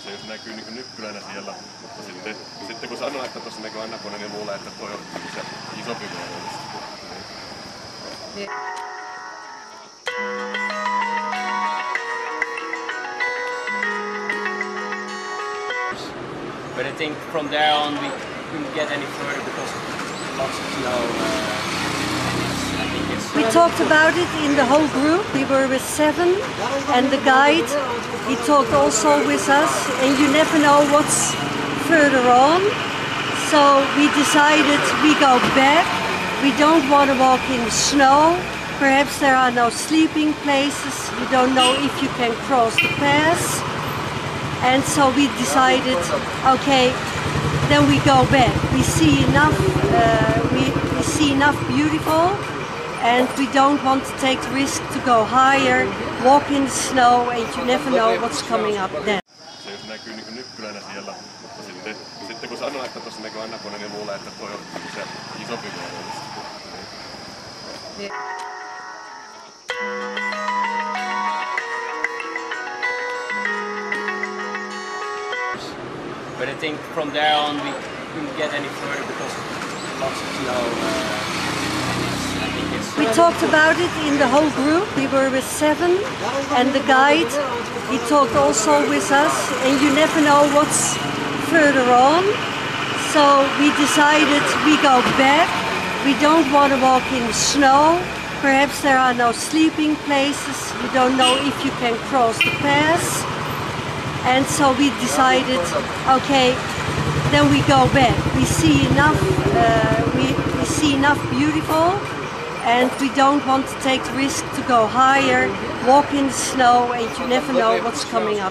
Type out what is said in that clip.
Se just näkyy niin nyppylänä siellä, mutta sitten kun sanoo, että tuossa näkyy Annakonen, niin luulee, että tuo on se isompi vuoro. But I think from there on we couldn't get any further because lots of snow. We talked about it in the whole group. We were with 7 and the guide, he talked also with us, and you never know what's further on. So we decided we go back. We don't want to walk in snow. Perhaps there are no sleeping places. You don't know if you can cross the pass. And so we decided, okay, then we go back. We see enough, we see enough beautiful, and we don't want to take the risk to go higher, walk in the snow, and you never know what's coming up then. Se just näkyy niin nyppylänä siellä, mutta sitten kun sanoo, että tuossa näkyy Annakonen, niin luulee, että tuo on se isompi vuoro. But I think from there on we couldn't get any further because lots of snow. We talked about it in the whole group. We were with 7 and the guide, he talked also with us, and you never know what's further on. So we decided we go back. We don't want to walk in snow. Perhaps there are no sleeping places. You don't know if you can cross the pass. And so we decided, okay, then we go back. We see enough, we see enough beautiful, and we don't want to take the risk to go higher, walk in the snow, and you never know what's coming up.